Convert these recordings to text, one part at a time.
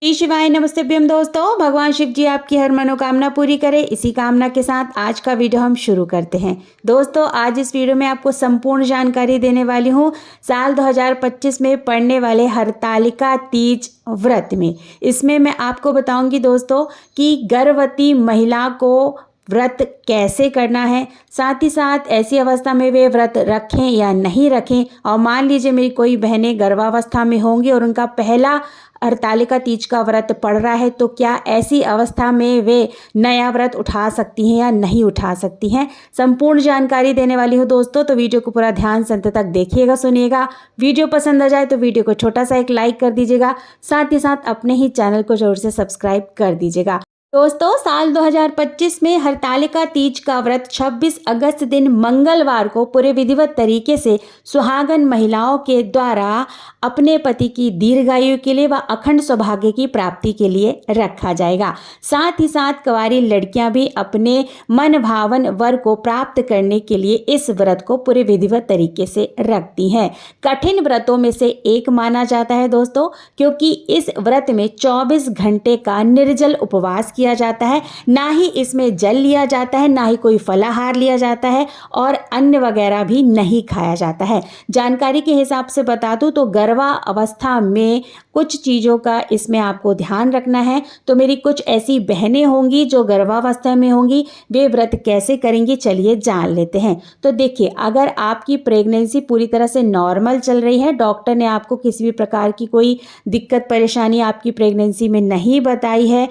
श्री शिवाय नमस्तेभ्यम दोस्तों। भगवान शिव जी आपकी हर मनोकामना पूरी करे, इसी कामना के साथ आज का वीडियो हम शुरू करते हैं। दोस्तों आज इस वीडियो में आपको संपूर्ण जानकारी देने वाली हूँ साल 2025 में पड़ने वाले हरतालिका तीज व्रत में। इसमें मैं आपको बताऊंगी दोस्तों कि गर्भवती महिला को व्रत कैसे करना है, साथ ही साथ ऐसी अवस्था में वे व्रत रखें या नहीं रखें। और मान लीजिए मेरी कोई बहनें गर्भावस्था में होंगी और उनका पहला हरतालिका तीज का व्रत पड़ रहा है, तो क्या ऐसी अवस्था में वे नया व्रत उठा सकती हैं या नहीं उठा सकती हैं। संपूर्ण जानकारी देने वाली हूँ दोस्तों, तो वीडियो को पूरा ध्यान से अंत तक देखिएगा, सुनिएगा। वीडियो पसंद आ जाए तो वीडियो को छोटा सा एक लाइक कर दीजिएगा, साथ ही साथ अपने ही चैनल को जरूर से सब्सक्राइब कर दीजिएगा। दोस्तों साल 2025 में हरतालिका तीज का व्रत 26 अगस्त दिन मंगलवार को पूरे विधिवत तरीके से सुहागन महिलाओं के द्वारा अपने पति की दीर्घायु के लिए व अखंड सौभाग्य की प्राप्ति के लिए रखा जाएगा। साथ ही साथ कुंवारी लड़कियां भी अपने मन भावन वर को प्राप्त करने के लिए इस व्रत को पूरे विधिवत तरीके से रखती हैं। कठिन व्रतों में से एक माना जाता है दोस्तों, क्योंकि इस व्रत में 24 घंटे का निर्जल उपवास किया जाता है। ना ही इसमें जल लिया जाता है, ना ही कोई फलाहार लिया जाता है और अन्न वगैरह भी नहीं खाया जाता है। जानकारी के हिसाब से बता दूं तो गर्भा अवस्था में कुछ चीज़ों का इसमें आपको ध्यान रखना है। तो मेरी कुछ ऐसी बहनें होंगी जो गर्भावस्था में होंगी, वे व्रत कैसे करेंगी चलिए जान लेते हैं। तो देखिए, अगर आपकी प्रेगनेंसी पूरी तरह से नॉर्मल चल रही है, डॉक्टर ने आपको किसी भी प्रकार की कोई दिक्कत परेशानी आपकी प्रेगनेंसी में नहीं बताई है,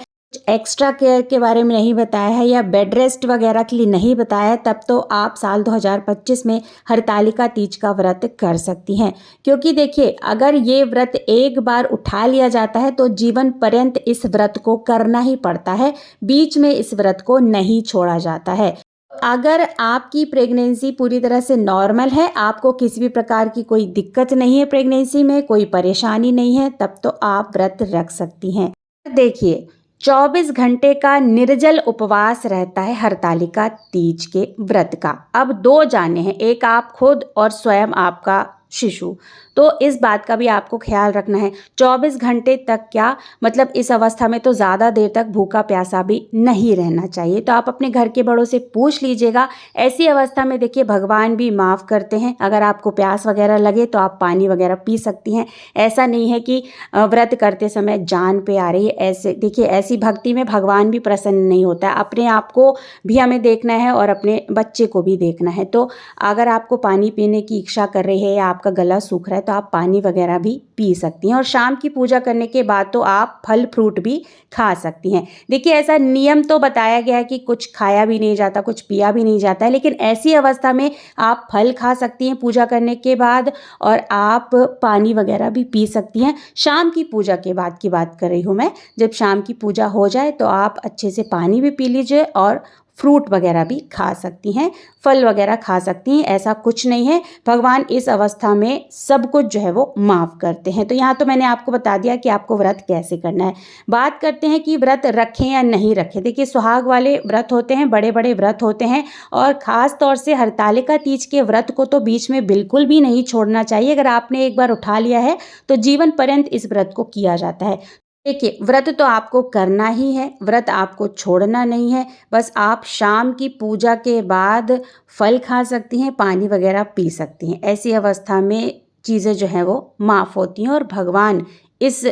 एक्स्ट्रा केयर के बारे में नहीं बताया है या बेड रेस्ट वगैरह के लिए नहीं बताया है, तब तो आप साल 2025 में हरतालिका तीज का व्रत कर सकती हैं। क्योंकि देखिए, अगर ये व्रत एक बार उठा लिया जाता है तो जीवन पर्यंत इस व्रत को करना ही पड़ता है, बीच में इस व्रत को नहीं छोड़ा जाता है। अगर आपकी प्रेगनेंसी पूरी तरह से नॉर्मल है, आपको किसी भी प्रकार की कोई दिक्कत नहीं है, प्रेगनेंसी में कोई परेशानी नहीं है, तब तो आप व्रत रख सकती हैं। देखिए 24 घंटे का निर्जल उपवास रहता है हरतालिका तीज के व्रत का। अब दो जाने हैं, एक आप खुद और स्वयं आपका शिशु, तो इस बात का भी आपको ख्याल रखना है। 24 घंटे तक क्या मतलब, इस अवस्था में तो ज़्यादा देर तक भूखा प्यासा भी नहीं रहना चाहिए। तो आप अपने घर के बड़ों से पूछ लीजिएगा। ऐसी अवस्था में देखिए भगवान भी माफ़ करते हैं। अगर आपको प्यास वगैरह लगे तो आप पानी वगैरह पी सकती हैं। ऐसा नहीं है कि व्रत करते समय जान पे आ रही है। ऐसे देखिए, ऐसी भक्ति में भगवान भी प्रसन्न नहीं होता है। अपने आप को भी हमें देखना है और अपने बच्चे को भी देखना है। तो अगर आपको पानी पीने की इच्छा कर रही है या आपका गला सूख रहा है तो आप पानी वगैरह भी पी सकती हैं। और शाम की पूजा करने के बाद तो आप फल फ्रूट भी खा सकती हैं। देखिए, ऐसा नियम तो बताया गया है कि कुछ खाया भी नहीं जाता, कुछ पिया भी नहीं जाता है, लेकिन ऐसी अवस्था में आप फल खा सकती हैं पूजा करने के बाद, और आप पानी वगैरह भी पी सकती हैं। शाम की पूजा के बाद की बात कर रही हूँ मैं। जब शाम की पूजा हो जाए तो आप अच्छे से पानी भी पी लीजिए और फ्रूट वगैरह भी खा सकती हैं, फल वगैरह खा सकती हैं। ऐसा कुछ नहीं है, भगवान इस अवस्था में सब कुछ जो है वो माफ़ करते हैं। तो यहाँ तो मैंने आपको बता दिया कि आपको व्रत कैसे करना है। बात करते हैं कि व्रत रखें या नहीं रखें। देखिए, सुहाग वाले व्रत होते हैं, बड़े बड़े व्रत होते हैं, और ख़ास तौर से हरतालिका तीज के व्रत को तो बीच में बिल्कुल भी नहीं छोड़ना चाहिए। अगर आपने एक बार उठा लिया है तो जीवन पर्यंत इस व्रत को किया जाता है। देखिए, व्रत तो आपको करना ही है, व्रत आपको छोड़ना नहीं है। बस आप शाम की पूजा के बाद फल खा सकती हैं, पानी वगैरह पी सकती हैं। ऐसी अवस्था में चीज़ें जो हैं वो माफ़ होती हैं और भगवान इस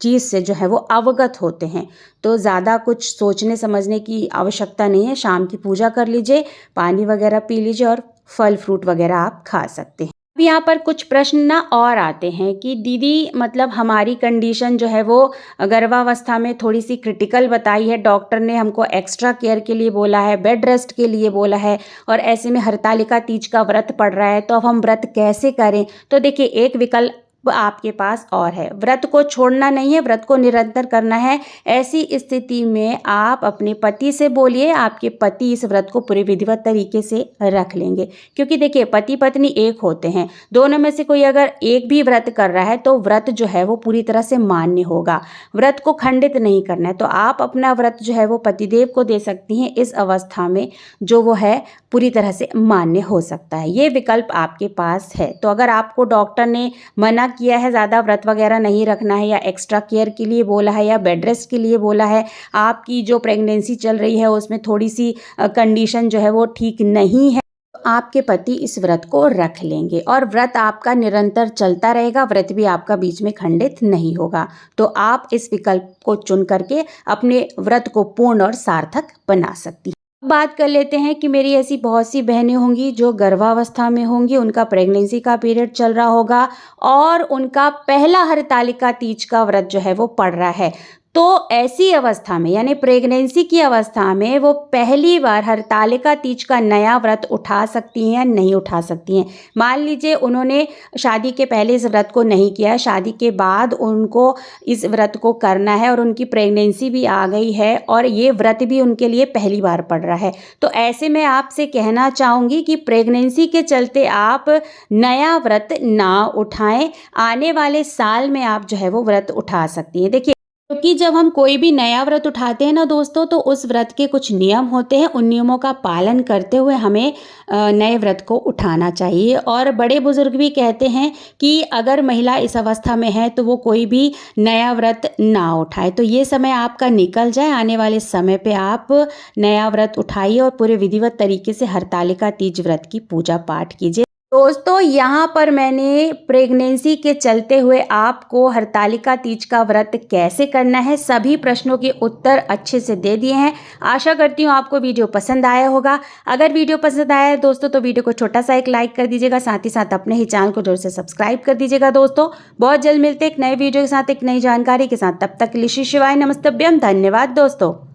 चीज़ से जो है वो अवगत होते हैं। तो ज़्यादा कुछ सोचने समझने की आवश्यकता नहीं है। शाम की पूजा कर लीजिए, पानी वगैरह पी लीजिए और फल फ्रूट वगैरह आप खा सकते हैं। अब यहाँ पर कुछ प्रश्न ना और आते हैं कि दीदी मतलब हमारी कंडीशन जो है वो गर्भावस्था में थोड़ी सी क्रिटिकल बताई है, डॉक्टर ने हमको एक्स्ट्रा केयर के लिए बोला है, बेड रेस्ट के लिए बोला है, और ऐसे में हरतालिका तीज का व्रत पड़ रहा है, तो अब हम व्रत कैसे करें। तो देखिए, एक विकल्प आपके पास और है, व्रत को छोड़ना नहीं है, व्रत को निरंतर करना है। ऐसी स्थिति में आप अपने पति से बोलिए, आपके पति इस व्रत को पूरे विधिवत तरीके से रख लेंगे। क्योंकि देखिए, पति पत्नी एक होते हैं, दोनों में से कोई अगर एक भी व्रत कर रहा है तो व्रत जो है वो पूरी तरह से मान्य होगा। व्रत को खंडित नहीं करना है। तो आप अपना व्रत जो है वो पतिदेव को दे सकती हैं इस अवस्था में, जो वो है पूरी तरह से मान्य हो सकता है। ये विकल्प आपके पास है। तो अगर आपको डॉक्टर ने मना किया है, ज़्यादा व्रत वगैरह नहीं रखना है, या एक्स्ट्रा केयर के लिए बोला है, या बेड रेस्ट के लिए बोला है, आपकी जो प्रेगनेंसी चल रही है उसमें थोड़ी सी कंडीशन जो है वो ठीक नहीं है, आपके पति इस व्रत को रख लेंगे और व्रत आपका निरंतर चलता रहेगा, व्रत भी आपका बीच में खंडित नहीं होगा। तो आप इस विकल्प को चुन करके अपने व्रत को पूर्ण और सार्थक बना सकती हैं। बात कर लेते हैं कि मेरी ऐसी बहुत सी बहनें होंगी जो गर्भावस्था में होंगी, उनका प्रेगनेंसी का पीरियड चल रहा होगा और उनका पहला हरतालिका तीज का व्रत जो है वो पड़ रहा है। तो ऐसी अवस्था में यानी प्रेगनेंसी की अवस्था में वो पहली बार हरतालिका तीज का नया व्रत उठा सकती हैं, नहीं उठा सकती हैं। मान लीजिए उन्होंने शादी के पहले इस व्रत को नहीं किया, शादी के बाद उनको इस व्रत को करना है और उनकी प्रेगनेंसी भी आ गई है और ये व्रत भी उनके लिए पहली बार पड़ रहा है। तो ऐसे में आपसे कहना चाहूँगी कि प्रेगनेंसी के चलते आप नया व्रत ना उठाएं, आने वाले साल में आप जो है वो व्रत उठा सकती हैं। देखिए, क्योंकि जब हम कोई भी नया व्रत उठाते हैं ना दोस्तों, तो उस व्रत के कुछ नियम होते हैं, उन नियमों का पालन करते हुए हमें नए व्रत को उठाना चाहिए। और बड़े बुजुर्ग भी कहते हैं कि अगर महिला इस अवस्था में है तो वो कोई भी नया व्रत ना उठाए। तो ये समय आपका निकल जाए, आने वाले समय पे आप नया व्रत उठाइए और पूरे विधिवत तरीके से हरतालिका तीज व्रत की पूजा पाठ कीजिए। दोस्तों, यहाँ पर मैंने प्रेगनेंसी के चलते हुए आपको हरतालिका तीज का व्रत कैसे करना है सभी प्रश्नों के उत्तर अच्छे से दे दिए हैं। आशा करती हूँ आपको वीडियो पसंद आया होगा। अगर वीडियो पसंद आया है दोस्तों तो वीडियो को छोटा सा एक लाइक कर दीजिएगा, साथ ही साथ अपने ही चैनल को जोर से सब्सक्राइब कर दीजिएगा। दोस्तों, बहुत जल्द मिलते एक नए वीडियो के साथ, एक नई जानकारी के साथ। तब तक के लिए श्री शिवाय नमस्तभ्यम। धन्यवाद दोस्तों।